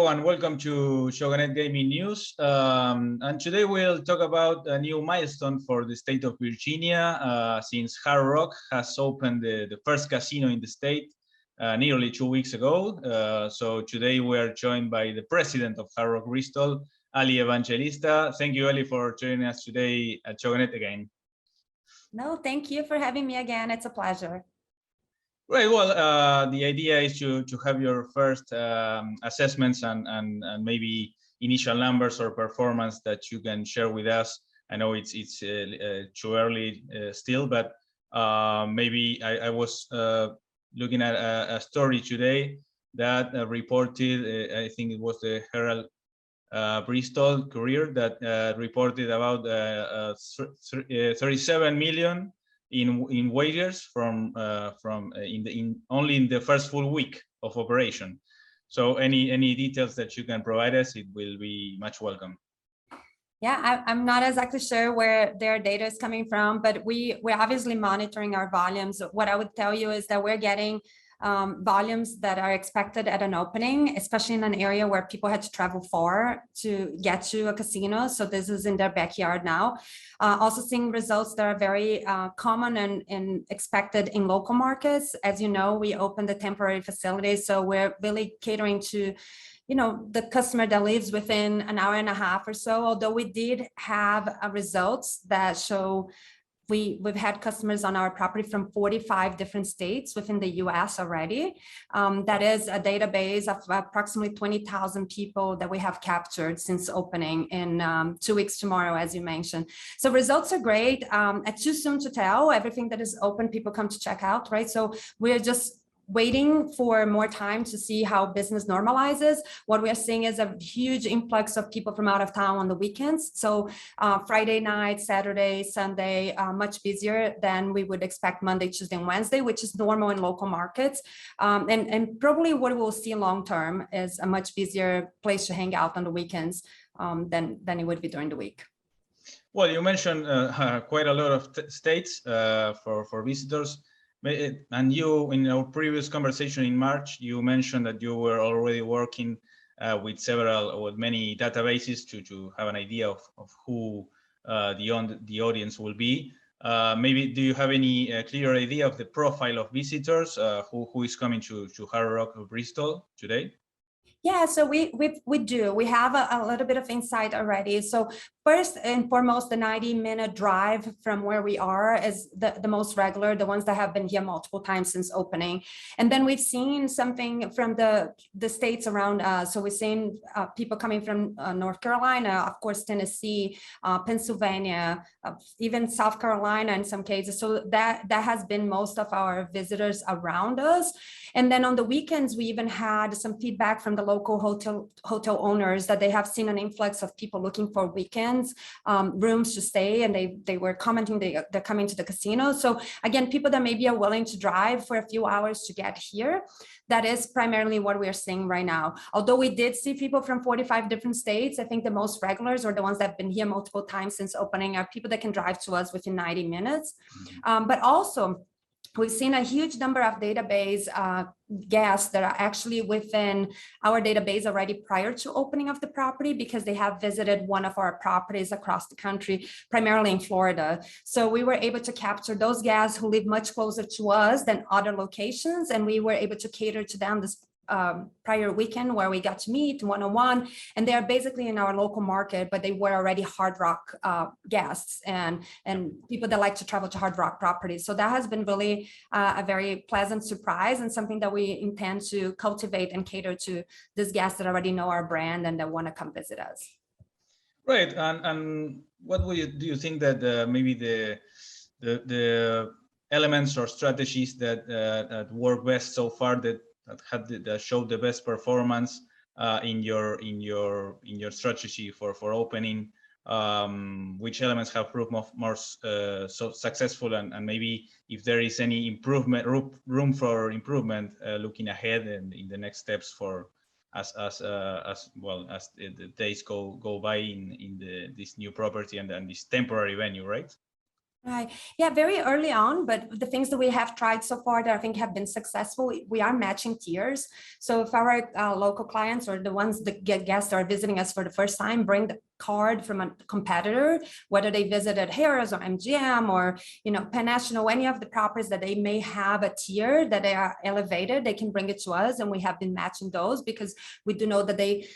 and welcome to Shogunate Gaming News. And today we'll talk about a new milestone for the state of Virginia, since Hard Rock has opened the first casino in the state nearly 2 weeks ago. So today we are joined by the president of Hard Rock Bristol, Allie Evangelista. Thank you, Allie, for joining us today at Shogunate again. No, thank you for having me again. It's a pleasure. Right. Well, the idea is to have your first assessments and maybe initial numbers or performance that you can share with us. I know it's too early still, but maybe I was looking at a story today that reported, I think it was the Herald Bristol Courier that reported about 37 million in wagers from only in the first full week of operation. So any details that you can provide us, it will be much welcome. Yeah, I'm not exactly sure where their data is coming from, but we're obviously monitoring our volumes. What I would tell you is that we're getting volumes that are expected at an opening, especially in an area where people had to travel far to get to a casino. So this is in their backyard now. Also seeing results that are very common and expected in local markets. As you know, we opened the temporary facilities, so we're really catering to the customer that lives within an hour and a half or so, although we did have results that show we've had customers on our property from 45 different states within the US already. That is a database of approximately 20,000 people that we have captured since opening in 2 weeks tomorrow, as you mentioned. So results are great. It's too soon to tell. Everything that is open, people come to check out, right? So we're just waiting for more time to see how business normalizes. What we are seeing is a huge influx of people from out of town on the weekends. So Friday night, Saturday, Sunday, much busier than we would expect Monday, Tuesday, and Wednesday, which is normal in local markets. And probably what we'll see long term is a much busier place to hang out on the weekends than it would be during the week. Well, you mentioned quite a lot of states for visitors. And you, in our previous conversation in March, you mentioned that you were already working with many databases to have an idea of who the audience will be. Maybe do you have any clear idea of the profile of visitors who is coming to Hard Rock Bristol today? Yeah, so we do. We have a little bit of insight already. So first and foremost, the 90-minute drive from where we are is the most regular, the ones that have been here multiple times since opening. And then we've seen something from the states around us. So we've seen people coming from North Carolina, of course, Tennessee, Pennsylvania, even South Carolina in some cases. So that has been most of our visitors around us. And then on the weekends, we even had some feedback from the local hotel owners that they have seen an influx of people looking for weekends rooms to stay, and they were commenting they're coming to the casino. So again, people that maybe are willing to drive for a few hours to get here. That is primarily what we're seeing right now. Although we did see people from 45 different states, I think the most regulars or the ones that have been here multiple times since opening are people that can drive to us within 90 minutes. But also, we've seen a huge number of database guests that are actually within our database already prior to opening of the property because they have visited one of our properties across the country, primarily in Florida. So we were able to capture those guests who live much closer to us than other locations, and we were able to cater to them this prior weekend where we got to meet one-on-one, and they are basically in our local market, but they were already Hard Rock guests and people that like to travel to Hard Rock properties. So that has been really a very pleasant surprise and something that we intend to cultivate and cater to these guests that already know our brand and that want to come visit us. Right, and what do you think that maybe the elements or strategies that work best so far that showed the best performance in your strategy for opening? Which elements have proved more so successful, and maybe if there is any improvement room for improvement looking ahead and in the next steps for as well as the days go by in this new property and this temporary venue, right? Right. Yeah, very early on, but the things that we have tried so far that I think have been successful, we are matching tiers. So if our local clients or the ones that get guests are visiting us for the first time, bring the card from a competitor, whether they visited Harris or MGM or Penn National, any of the properties that they may have a tier that they are elevated, they can bring it to us, and we have been matching those because we do know that they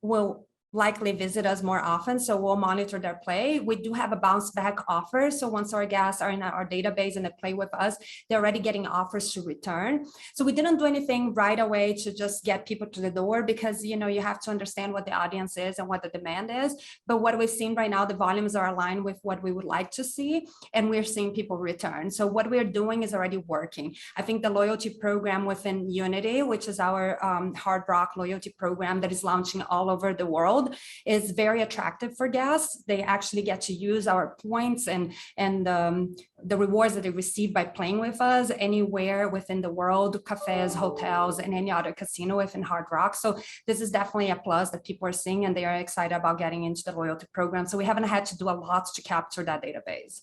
will likely visit us more often. So we'll monitor their play. We do have a bounce back offer. So once our guests are in our database and they play with us, they're already getting offers to return. So we didn't do anything right away to just get people to the door because, you have to understand what the audience is and what the demand is. But what we've seen right now, the volumes are aligned with what we would like to see. And we're seeing people return. So what we're doing is already working. I think the loyalty program within Unity, which is our Hard Rock loyalty program that is launching all over the world, is very attractive for guests. They actually get to use our points and the rewards that they receive by playing with us anywhere within the world, cafes, hotels, and any other casino within Hard Rock. So this is definitely a plus that people are seeing, and they are excited about getting into the loyalty program. So we haven't had to do a lot to capture that database.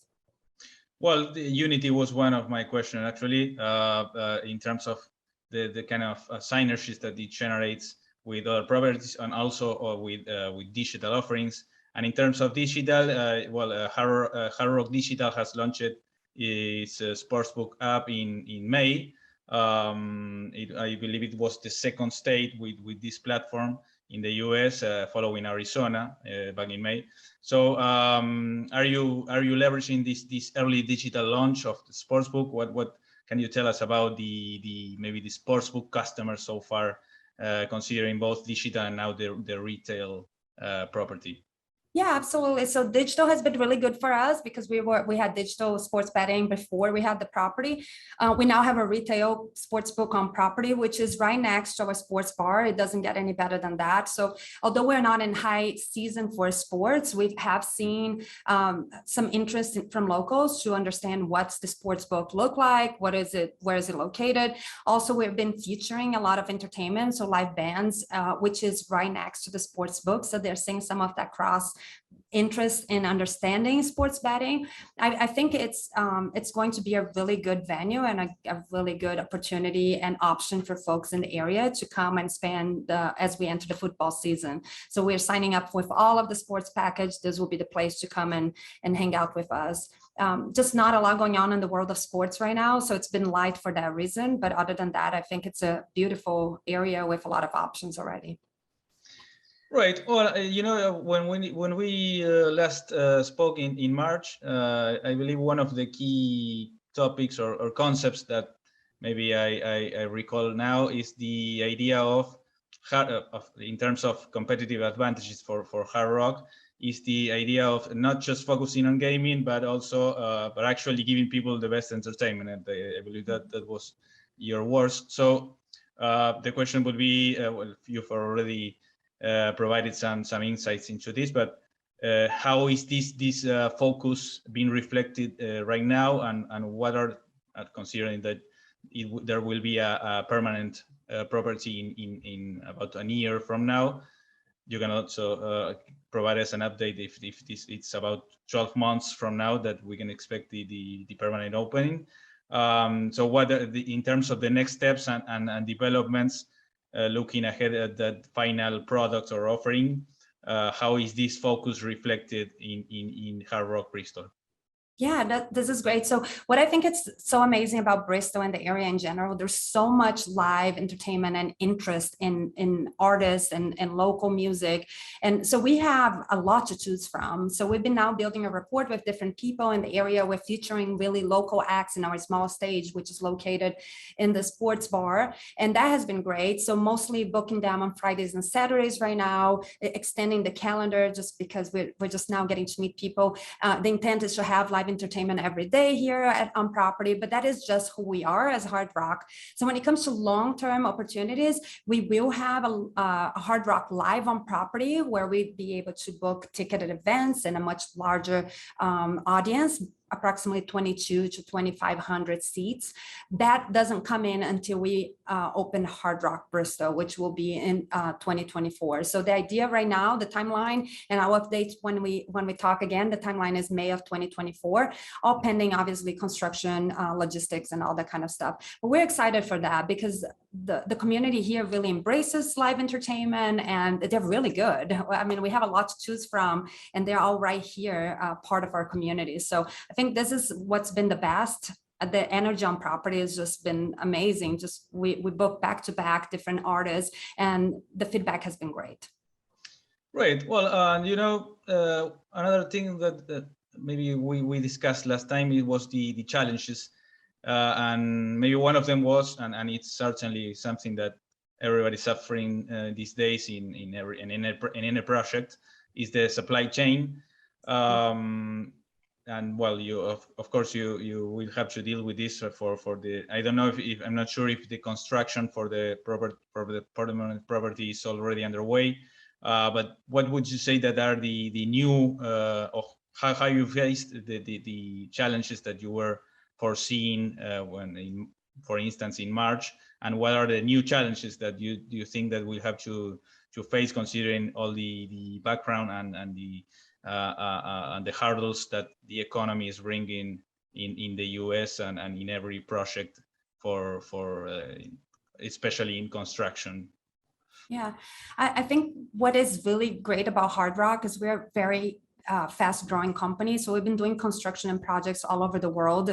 Well, the Unity was one of my questions actually, in terms of the kind of synergies that it generates with other properties and also with digital offerings. And in terms of digital, Hard Rock Digital has launched its sportsbook app in May. I believe it was the second state with this platform in the US, following Arizona back in May. So are you leveraging this early digital launch of the sportsbook? What can you tell us about maybe the sportsbook customers so far, considering both digital and now the retail property? Yeah, absolutely. So digital has been really good for us because we had digital sports betting before we had the property. We now have a retail sports book on property, which is right next to our sports bar. It doesn't get any better than that. So although we're not in high season for sports, we have seen some interest from locals to understand what's the sports book look like, what is it, where is it located. Also, we've been featuring a lot of entertainment, so live bands, which is right next to the sports book. So they're seeing some of that cross interest in understanding sports betting. I think it's going to be a really good venue and a really good opportunity and option for folks in the area to come and spend as we enter the football season. So we're signing up with all of the sports package. This will be the place to come and hang out with us. Just not a lot going on in the world of sports right now. So it's been light for that reason. But other than that, I think it's a beautiful area with a lot of options already. Right. Well, when we last spoke in March, I believe one of the key topics or concepts that maybe I recall now is the idea of in terms of competitive advantages for Hard Rock, is the idea of not just focusing on gaming, but also but actually giving people the best entertainment. And I believe that was your words. So the question would be, well, you've already provided some insights into this, but how is this focus being reflected right now, and what are, considering that there will be a permanent property in about a year from now, you can also provide us an update if it's about 12 months from now that we can expect the permanent opening. So what in terms of the next steps and developments, looking ahead at that final product or offering, how is this focus reflected in Hard Rock Bristol? Yeah, this is great. So what I think it's so amazing about Bristol and the area in general, there's so much live entertainment and interest in artists and local music. And so we have a lot to choose from. So we've been now building a rapport with different people in the area. We're featuring really local acts in our small stage, which is located in the sports bar. And that has been great. So mostly booking them on Fridays and Saturdays right now, extending the calendar just because we're just now getting to meet people. The intent is to have live entertainment every day here on property, but that is just who we are as Hard Rock. So when it comes to long-term opportunities, we will have a Hard Rock live on property where we'd be able to book ticketed events and a much larger audience approximately 22 to 2,500 seats. That doesn't come in until we open Hard Rock Bristol, which will be in 2024. So the idea right now, the timeline, and I'll update when we talk again, the timeline is May of 2024, all pending obviously construction, logistics, and all that kind of stuff. But we're excited for that because the community here really embraces live entertainment, and they're really good. I mean, we have a lot to choose from, and they're all right here, part of our community. So I think this is what's been the best. The energy on property has just been amazing. Just we book back to back different artists, and the feedback has been great. Right. Well, another thing that maybe we discussed last time, it was the challenges, and maybe one of them was, and it's certainly something that everybody's suffering these days in any project, is the supply chain. And well, you of course you will have to deal with this for the, I don't know if I'm not sure if the construction for the permanent property is already underway, but what would you say that are the new or how you faced the challenges that you were foreseeing for instance in March, and what are the new challenges that you think that we'll have to face, considering all the background and the hurdles that the economy is bringing in the US and in every project for especially in construction? Yeah, I think what is really great about Hard Rock is we're very fast growing company. So we've been doing construction and projects all over the world,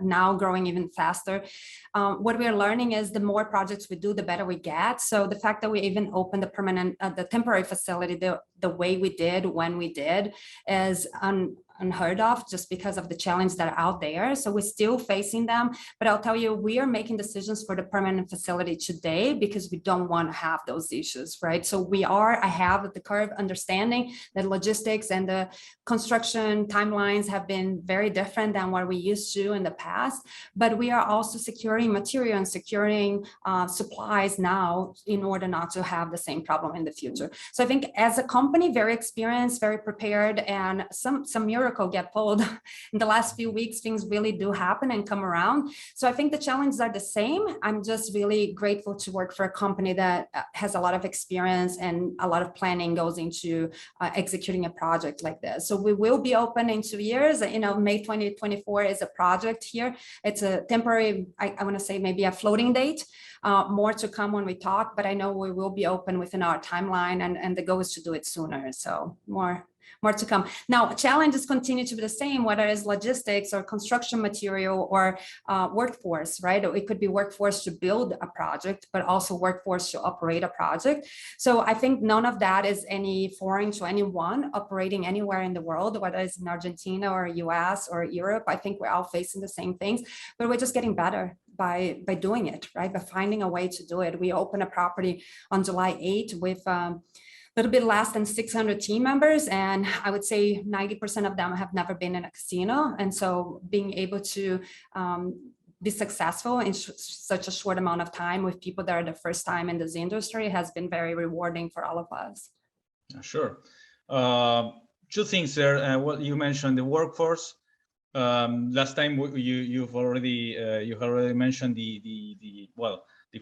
now growing even faster. What we're learning is the more projects we do, the better we get. So the fact that we even opened the temporary facility the way we did when we did is unheard of, just because of the challenges that are out there. So we're still facing them, but I'll tell you, we are making decisions for the permanent facility today because we don't want to have those issues, right? So I have the curve, understanding that logistics and the construction timelines have been very different than what we used to in the past, but we are also securing material and securing supplies now in order not to have the same problem in the future. So I think as a company, very experienced, very prepared, and some miracle get pulled in the last few weeks. Things really do happen and come around. So I think the challenges are the same. I'm just really grateful to work for a company that has a lot of experience and a lot of planning goes into executing a project like this. So we will be open in 2 years. May 2024 is a project here. It's a temporary, I want to say maybe a floating date. More to come when we talk, but I know we will be open within our timeline, and the goal is to do it sooner. So more to come. Now, challenges continue to be the same, whether it's logistics or construction material or workforce, right? It could be workforce to build a project, but also workforce to operate a project. So I think none of that is any foreign to anyone operating anywhere in the world, whether it's in Argentina or US or Europe. I think we're all facing the same things, but we're just getting better by doing it, right? By finding a way to do it. We opened a property on July 8th with little bit less than 600 team members. And I would say 90% of them have never been in a casino. And so being able to be successful in such a short amount of time with people that are the first time in this industry has been very rewarding for all of us. Sure. Two things there. What you mentioned, the workforce. Last time you've already mentioned the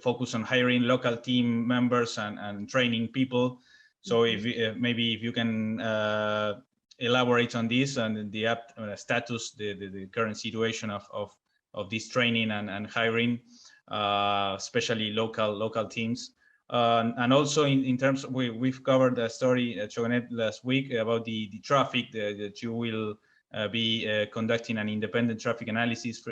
focus on hiring local team members and training people. So if maybe if you can elaborate on this and the status, the current situation of this training and hiring, especially local teams, and also in terms of, we've covered a story at Chogonet last week about the traffic that you will be conducting an independent traffic analysis.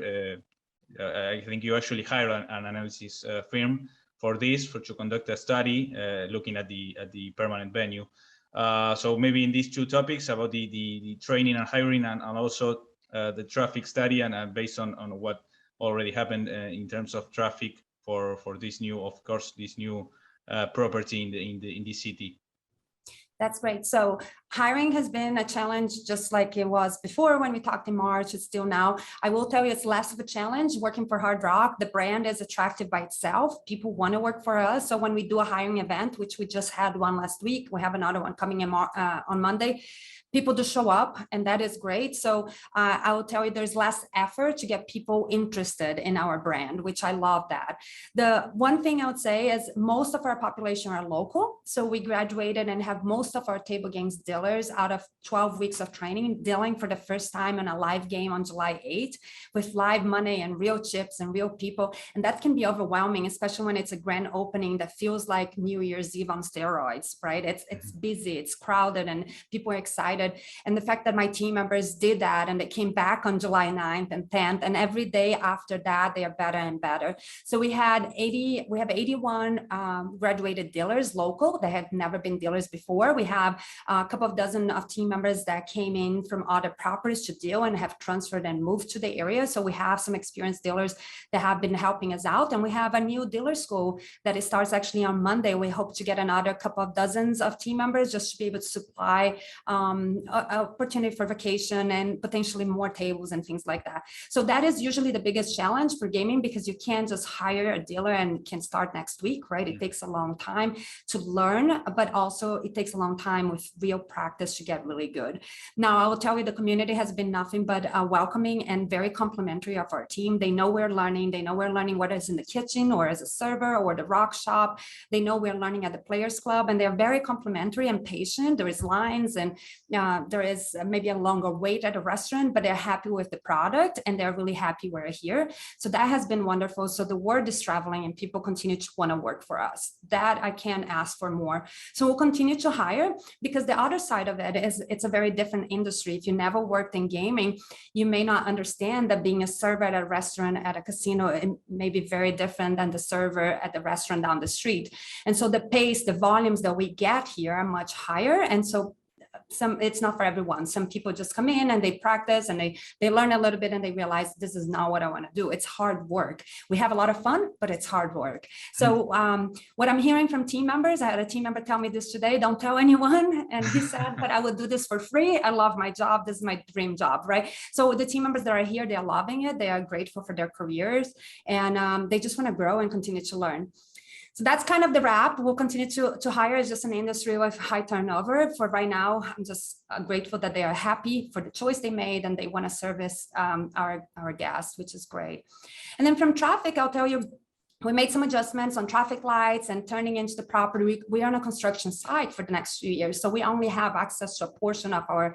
I think you actually hire an analysis firm for this, to conduct a study looking at the permanent venue. So maybe in these two topics about the training and hiring, and also the traffic study, and based on what already happened in terms of traffic for this new, of course, this new property in the city. That's great. So hiring has been a challenge, just like it was before when we talked in March. It's still now. I will tell you, it's less of a challenge working for Hard Rock. The brand is attractive by itself. People want to work for us. So when we do a hiring event, which we just had one last week, we have another one coming in on Monday. people to show up, and that is great. So I will tell you, there's less effort to get people interested in our brand, which I love that. The one thing I would say is most of our population are local. So we graduated and have most of our table games dealers out of 12 weeks of training dealing for the first time in a live game on July 8th with live money and real chips and real people. And that can be overwhelming, especially when it's a grand opening that feels like New Year's Eve on steroids, right? It's busy, it's crowded, and people are excited. And the fact that my team members did that and they came back on July 9th and 10th, and every day after that, they are better and better. So we have 81 graduated dealers local that had never been dealers before. We have a couple of dozen of team members that came in from other properties to deal and have transferred and moved to the area. So we have some experienced dealers that have been helping us out. And we have a new dealer school that it starts actually on Monday. We hope to get another couple of dozens of team members just to be able to supply opportunity for vacation and potentially more tables and things like that. So that is usually the biggest challenge for gaming, because you can't just hire a dealer and can start next week, right? It takes a long time to learn, but also it takes a long time with real practice to get really good. Now, I will tell you, the community has been nothing but welcoming and very complimentary of our team. They know we're learning. They know we're learning whether it's in the kitchen or as a server or the rock shop. They know we're learning at the Players Club, and they're very complimentary and patient. There is lines and there is maybe a longer wait at a restaurant, but they're happy with the product and they're really happy we're here. So that has been wonderful. So the word is traveling and people continue to want to work for us. That I can't ask for more. So we'll continue to hire, because the other side of it is it's a very different industry. If you never worked in gaming, you may not understand that being a server at a restaurant at a casino, it may be very different than the server at the restaurant down the street. And so the pace, the volumes that we get here are much higher. And so it's not for everyone. Some people just come in and they practice and they learn a little bit and they realize this is not what I want to do. It's hard work. We have a lot of fun, but it's hard work. So what I'm hearing from team members, I had a team member tell me this today, don't tell anyone. And he said, but I would do this for free. I love my job. This is my dream job, right? So the team members that are here, they're loving it. They are grateful for their careers, and they just want to grow and continue to learn. So that's kind of the wrap. We'll continue to hire. It's just an industry with high turnover. For right now, I'm just grateful that they are happy for the choice they made and they want to service our guests, which is great. And then from traffic, I'll tell you, we made some adjustments on traffic lights and turning into the property. We are on a construction site for the next few years. So we only have access to a portion of our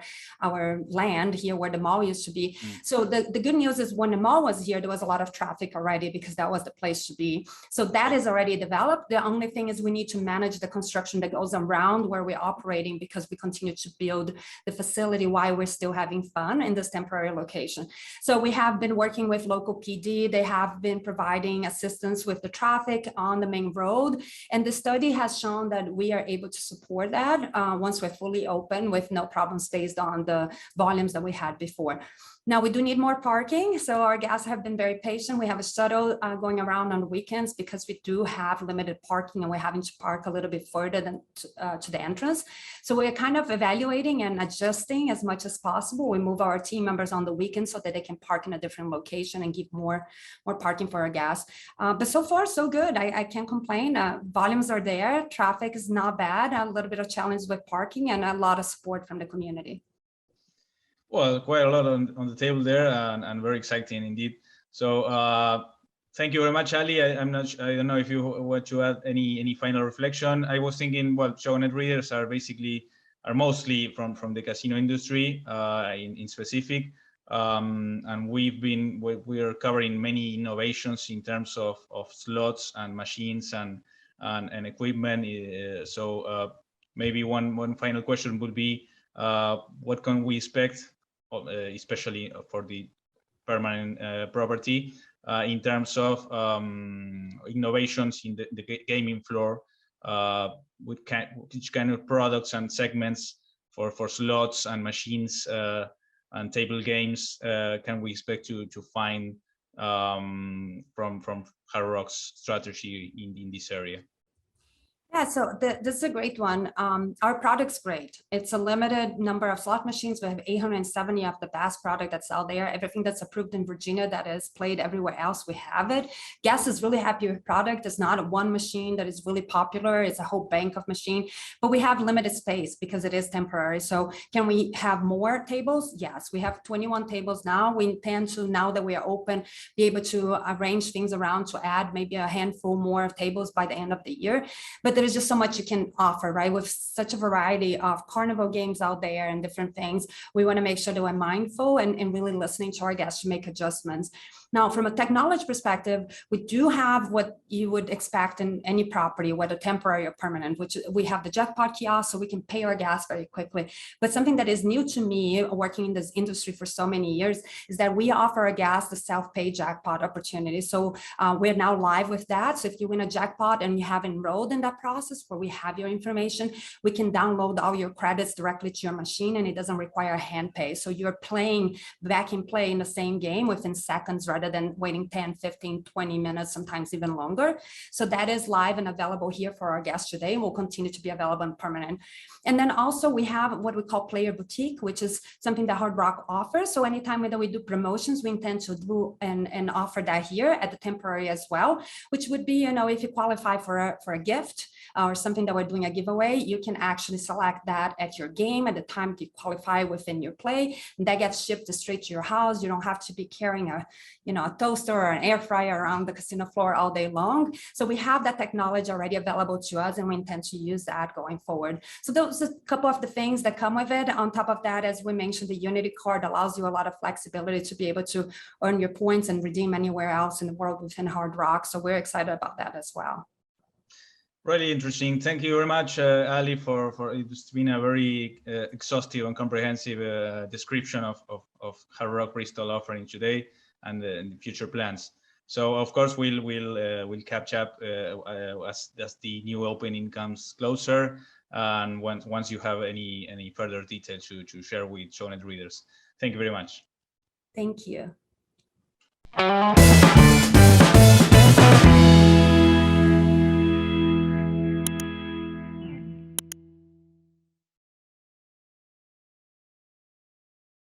land here where the mall used to be. So the good news is when the mall was here, there was a lot of traffic already because that was the place to be. So that is already developed. The only thing is we need to manage the construction that goes around where we're operating, because we continue to build the facility while we're still having fun in this temporary location. So we have been working with local PD. They have been providing assistance with the traffic on the main road. And the study has shown that we are able to support that once we're fully open with no problems based on the volumes that we had before. Now, we do need more parking. So our guests have been very patient. We have a shuttle going around on the weekends because we do have limited parking and we're having to park a little bit further than to the entrance. So we're kind of evaluating and adjusting as much as possible. We move our team members on the weekends so that they can park in a different location and give more parking for our guests. But so far, so good. I can't complain. Volumes are there. Traffic is not bad. A little bit of challenge with parking and a lot of support from the community. Well, quite a lot on the table there, and very exciting indeed. So thank you very much, Ali. I don't know if you want to add any final reflection. I was thinking, well, shownet readers are mostly from the casino industry in specific, and we are covering many innovations in terms of slots and machines and equipment. So maybe one final question would be, what can we expect, especially for the permanent property, in terms of innovations in the gaming floor, which kind of products and segments for slots and machines and table games can we expect to find from Hard Rock's strategy in this area? Yeah, so this is a great one. Our product's great. It's a limited number of slot machines. We have 870 of the best product that's out there. Everything that's approved in Virginia that is played everywhere else, we have it. Guests is really happy with product. It's not one machine that is really popular. It's a whole bank of machine, but we have limited space because it is temporary. So can we have more tables? Yes, we have 21 tables now. We intend to, now that we are open, be able to arrange things around to add maybe a handful more of tables by the end of the year. But there is just so much you can offer, right? With such a variety of carnival games out there and different things, we want to make sure that we're mindful and really listening to our guests to make adjustments. Now, from a technology perspective, we do have what you would expect in any property, whether temporary or permanent, which we have the jackpot kiosk, so we can pay our gas very quickly. But something that is new to me, working in this industry for so many years, is that we offer our guests the self-pay jackpot opportunity. So we're now live with that. So if you win a jackpot and you have enrolled in that process where we have your information, we can download all your credits directly to your machine, and it doesn't require hand pay. So you're playing back in play in the same game within seconds rather than waiting 10, 15, 20 minutes, sometimes even longer. So that is live and available here for our guests today, and will continue to be available and permanent. And then also we have what we call Player Boutique, which is something that Hard Rock offers. So anytime that we do promotions, we intend to do and offer that here at the temporary as well, which would be, if you qualify for a gift or something that we're doing a giveaway, you can actually select that at your game at the time you qualify within your play. And that gets shipped straight to your house. You don't have to be carrying a toaster or an air fryer around the casino floor all day long. So we have that technology already available to us, and we intend to use that going forward. So those are a couple of the things that come with it. On top of that, as we mentioned, the Unity card allows you a lot of flexibility to be able to earn your points and redeem anywhere else in the world within Hard Rock. So we're excited about that as well. Really interesting. Thank you very much, Ali, for it's been a very exhaustive and comprehensive description of Hard Rock Bristol offering today and the future plans. So of course we'll catch up as the new opening comes closer, and once you have any further details to share with Shownet readers. Thank you very much. Thank you.